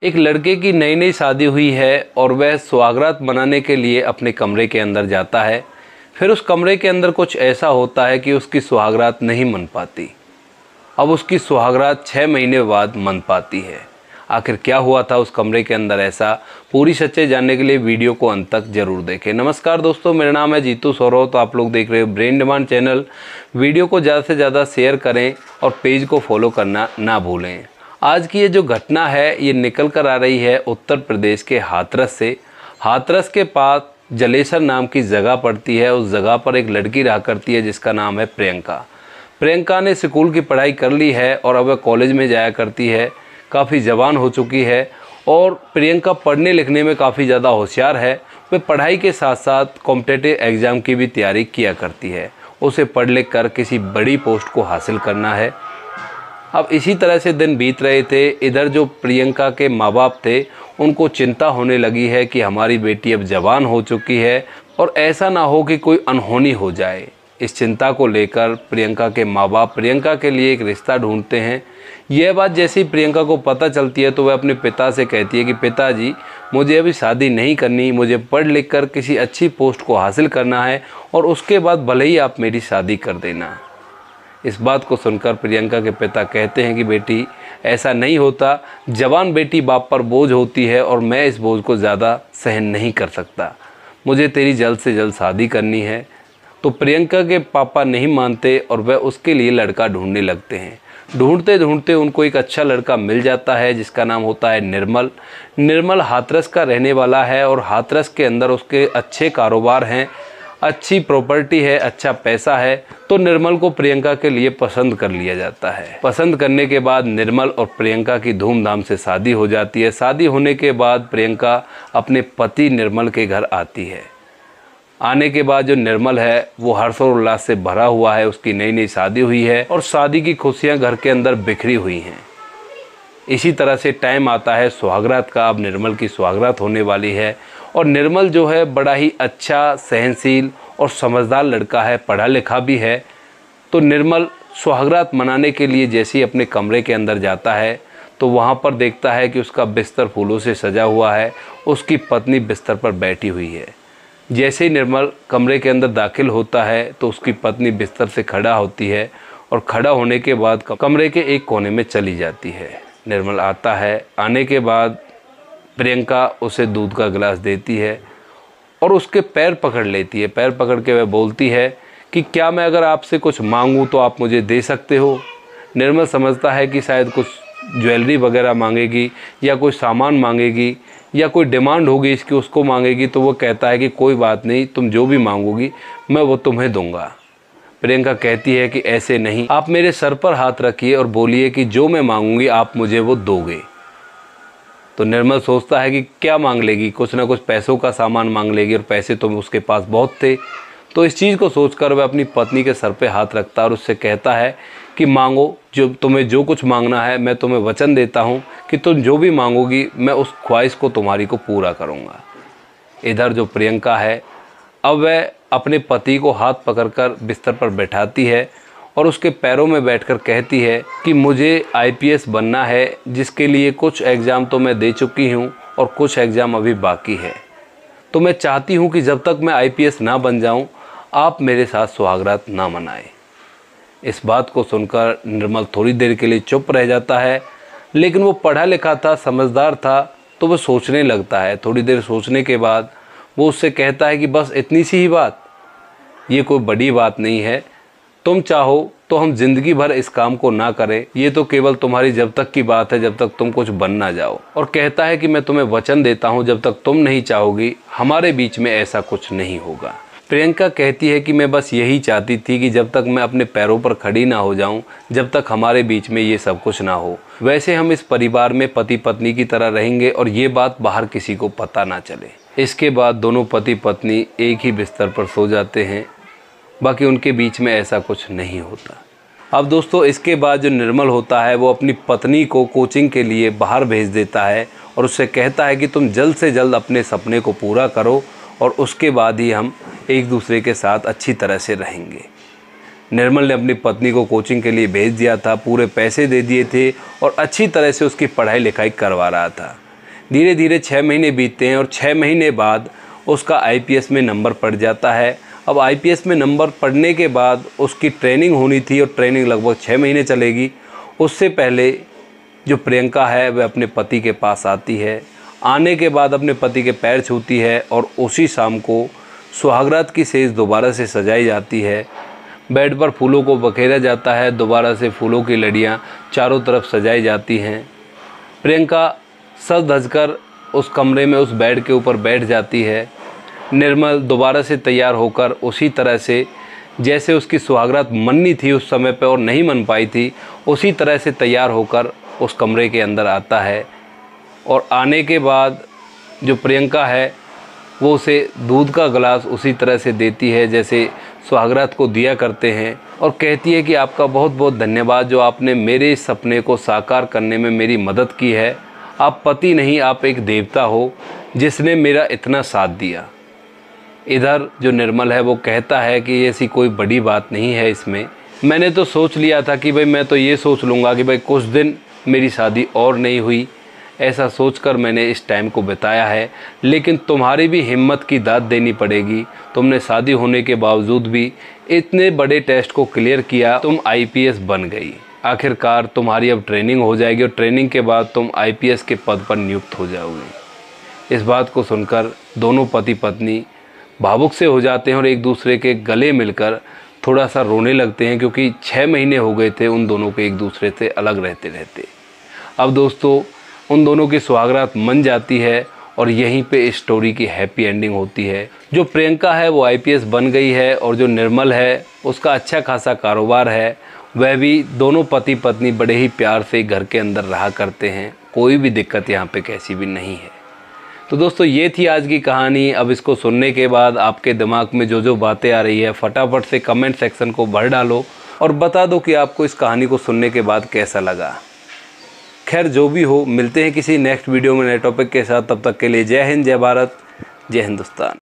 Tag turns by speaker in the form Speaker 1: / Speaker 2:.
Speaker 1: एक लड़के की नई नई शादी हुई है और वह सुहागरात मनाने के लिए अपने कमरे के अंदर जाता है। फिर उस कमरे के अंदर कुछ ऐसा होता है कि उसकी सुहागरात नहीं मन पाती। अब उसकी सुहागरात 6 महीने बाद मन पाती है। आखिर क्या हुआ था उस कमरे के अंदर ऐसा, पूरी सच्चाई जानने के लिए वीडियो को अंत तक जरूर देखें। नमस्कार दोस्तों, मेरा नाम है जीतू सौरव। तो आप लोग देख रहे हो ब्रेन डिमांड चैनल। वीडियो को ज़्यादा से ज़्यादा शेयर करें और पेज को फॉलो करना ना भूलें। आज की ये जो घटना है ये निकल कर आ रही है उत्तर प्रदेश के हाथरस से। हाथरस के पास जलेसर नाम की जगह पड़ती है। उस जगह पर एक लड़की रहा करती है जिसका नाम है प्रियंका। प्रियंका ने स्कूल की पढ़ाई कर ली है और अब वह कॉलेज में जाया करती है। काफ़ी जवान हो चुकी है और प्रियंका पढ़ने लिखने में काफ़ी ज़्यादा होशियार है। वह पढ़ाई के साथ साथ कॉम्पिटिटिव एग्ज़ाम की भी तैयारी किया करती है। उसे पढ़ लिख कर किसी बड़ी पोस्ट को हासिल करना है। अब इसी तरह से दिन बीत रहे थे। इधर जो प्रियंका के माँ बाप थे उनको चिंता होने लगी है कि हमारी बेटी अब जवान हो चुकी है और ऐसा ना हो कि कोई अनहोनी हो जाए। इस चिंता को लेकर प्रियंका के माँ बाप प्रियंका के लिए एक रिश्ता ढूंढते हैं। यह बात जैसे ही प्रियंका को पता चलती है तो वह अपने पिता से कहती है कि पिताजी, मुझे अभी शादी नहीं करनी, मुझे पढ़ लिख कर किसी अच्छी पोस्ट को हासिल करना है और उसके बाद भले ही आप मेरी शादी कर देना। इस बात को सुनकर प्रियंका के पिता कहते हैं कि बेटी, ऐसा नहीं होता। जवान बेटी बाप पर बोझ होती है और मैं इस बोझ को ज़्यादा सहन नहीं कर सकता। मुझे तेरी जल्द से जल्द शादी करनी है। तो प्रियंका के पापा नहीं मानते और वह उसके लिए लड़का ढूंढने लगते हैं। ढूंढते ढूंढते उनको एक अच्छा लड़का मिल जाता है जिसका नाम होता है निर्मल। निर्मल हाथरस का रहने वाला है और हाथरस के अंदर उसके अच्छे कारोबार हैं, अच्छी प्रॉपर्टी है, अच्छा पैसा है। तो निर्मल को प्रियंका के लिए पसंद कर लिया जाता है। पसंद करने के बाद निर्मल और प्रियंका की धूमधाम से शादी हो जाती है। शादी होने के बाद प्रियंका अपने पति निर्मल के घर आती है। आने के बाद जो निर्मल है वो हर्षोल्लास से भरा हुआ है। उसकी नई नई शादी हुई है और शादी की खुशियां घर के अंदर बिखरी हुई हैं। इसी तरह से टाइम आता है सुहागरात का। अब निर्मल की सुहागरात होने वाली है और निर्मल जो है बड़ा ही अच्छा, सहनशील और समझदार लड़का है, पढ़ा लिखा भी है। तो निर्मल सुहागरात मनाने के लिए जैसे ही अपने कमरे के अंदर जाता है तो वहाँ पर देखता है कि उसका बिस्तर फूलों से सजा हुआ है। उसकी पत्नी बिस्तर पर बैठी हुई है। जैसे ही निर्मल कमरे के अंदर दाखिल होता है तो उसकी पत्नी बिस्तर से खड़ा होती है और खड़ा होने के बाद कमरे के एक कोने में चली जाती है। निर्मल आता है। आने के बाद प्रियंका उसे दूध का गिलास देती है और उसके पैर पकड़ लेती है। पैर पकड़ के वह बोलती है कि क्या मैं अगर आपसे कुछ मांगूं तो आप मुझे दे सकते हो। निर्मल समझता है कि शायद कुछ ज्वेलरी वगैरह मांगेगी या कोई सामान मांगेगी या कोई डिमांड होगी इसकी, उसको मांगेगी। तो वो कहता है कि कोई बात नहीं, तुम जो भी मांगोगी मैं वो तुम्हें दूंगा। प्रियंका कहती है कि ऐसे नहीं, आप मेरे सर पर हाथ रखिए और बोलिए कि जो मैं मांगूंगी आप मुझे वो दोगे। तो निर्मल सोचता है कि क्या मांग लेगी, कुछ ना कुछ पैसों का सामान मांग लेगी और पैसे तो उसके पास बहुत थे। तो इस चीज़ को सोचकर वह अपनी पत्नी के सर पे हाथ रखता है और उससे कहता है कि मांगो, जो तुम्हें जो कुछ मांगना है मैं तुम्हें वचन देता हूँ कि तुम जो भी मांगोगी मैं उस ख्वाहिश को तुम्हारी को पूरा करूँगा। इधर जो प्रियंका है अब वह अपने पति को हाथ पकड़कर बिस्तर पर बैठाती है और उसके पैरों में बैठकर कहती है कि मुझे आईपीएस बनना है, जिसके लिए कुछ एग्ज़ाम तो मैं दे चुकी हूँ और कुछ एग्ज़ाम अभी बाकी है। तो मैं चाहती हूँ कि जब तक मैं आईपीएस ना बन जाऊँ आप मेरे साथ सुहागरात ना मनाएं। इस बात को सुनकर निर्मल थोड़ी देर के लिए चुप रह जाता है, लेकिन वो पढ़ा लिखा था, समझदार था, तो वो सोचने लगता है। थोड़ी देर सोचने के बाद वो उससे कहता है कि बस इतनी सी ही बात, ये कोई बड़ी बात नहीं है। तुम चाहो तो हम जिंदगी भर इस काम को ना करें। ये तो केवल तुम्हारी जब तक की बात है जब तक तुम कुछ बन ना जाओ। और कहता है कि मैं तुम्हें वचन देता हूँ जब तक तुम नहीं चाहोगी हमारे बीच में ऐसा कुछ नहीं होगा। प्रियंका कहती है कि मैं बस यही चाहती थी कि जब तक मैं अपने पैरों पर खड़ी ना हो जाऊं, जब तक हमारे बीच में ये सब कुछ ना हो। वैसे हम इस परिवार में पति पत्नी की तरह रहेंगे और ये बात बाहर किसी को पता ना चले। इसके बाद दोनों पति पत्नी एक ही बिस्तर पर सो जाते हैं। बाकी उनके बीच में ऐसा कुछ नहीं होता। अब दोस्तों, इसके बाद जो निर्मल होता है वो अपनी पत्नी को कोचिंग के लिए बाहर भेज देता है और उससे कहता है कि तुम जल्द से जल्द अपने सपने को पूरा करो और उसके बाद ही हम एक दूसरे के साथ अच्छी तरह से रहेंगे। निर्मल ने अपनी पत्नी को कोचिंग के लिए भेज दिया था, पूरे पैसे दे दिए थे और अच्छी तरह से उसकी पढ़ाई लिखाई करवा रहा था। धीरे धीरे 6 महीने बीतते हैं और 6 महीने बाद उसका आईपीएस में नंबर पड़ जाता है। अब आईपीएस में नंबर पड़ने के बाद उसकी ट्रेनिंग होनी थी और ट्रेनिंग लगभग 6 महीने चलेगी। उससे पहले जो प्रियंका है वह अपने पति के पास आती है। आने के बाद अपने पति के पैर छूती है और उसी शाम को सुहागरात की सेज दोबारा से सजाई जाती है। बेड पर फूलों को बखेरा जाता है, दोबारा से फूलों की लड़ियाँ चारों तरफ सजाई जाती हैं। प्रियंका सज धज कर उस कमरे में उस बेड के ऊपर बैठ जाती है। निर्मल दोबारा से तैयार होकर उसी तरह से जैसे उसकी सुहागरात मननी थी उस समय पे और नहीं मन पाई थी, उसी तरह से तैयार होकर उस कमरे के अंदर आता है। और आने के बाद जो प्रियंका है वो उसे दूध का गिलास उसी तरह से देती है जैसे सुहागरात को दिया करते हैं और कहती है कि आपका बहुत बहुत धन्यवाद जो आपने मेरे इस सपने को साकार करने में मेरी मदद की है। आप पति नहीं, आप एक देवता हो जिसने मेरा इतना साथ दिया। इधर जो निर्मल है वो कहता है कि ऐसी कोई बड़ी बात नहीं है इसमें, मैंने तो सोच लिया था कि भाई मैं तो ये सोच लूँगा कि भाई कुछ दिन मेरी शादी और नहीं हुई, ऐसा सोचकर मैंने इस टाइम को बिताया है, लेकिन तुम्हारी भी हिम्मत की दाद देनी पड़ेगी। तुमने शादी होने के बावजूद भी इतने बड़े टेस्ट को क्लियर किया, तुम आईपीएस बन गई। आखिरकार तुम्हारी अब ट्रेनिंग हो जाएगी और ट्रेनिंग के बाद तुम आईपीएस के पद पर नियुक्त हो जाओगी। इस बात को सुनकर दोनों पति पत्नी भावुक से हो जाते हैं और एक दूसरे के गले मिलकर थोड़ा सा रोने लगते हैं, क्योंकि 6 महीने हो गए थे उन दोनों के एक दूसरे से अलग रहते रहते। अब दोस्तों उन दोनों की सुहागरात मन जाती है और यहीं पे स्टोरी की हैप्पी एंडिंग होती है। जो प्रियंका है वो आईपीएस बन गई है और जो निर्मल है उसका अच्छा खासा कारोबार है। वह भी दोनों पति पत्नी बड़े ही प्यार से घर के अंदर रहा करते हैं, कोई भी दिक्कत यहाँ पे कैसी भी नहीं है। तो दोस्तों ये थी आज की कहानी। अब इसको सुनने के बाद आपके दिमाग में जो जो बातें आ रही है फटाफट से कमेंट सेक्शन को भर डालो और बता दो कि आपको इस कहानी को सुनने के बाद कैसा लगा। खैर जो भी हो, मिलते हैं किसी नेक्स्ट वीडियो में नए टॉपिक के साथ। तब तक के लिए जय हिंद, जय भारत, जय हिंदुस्तान।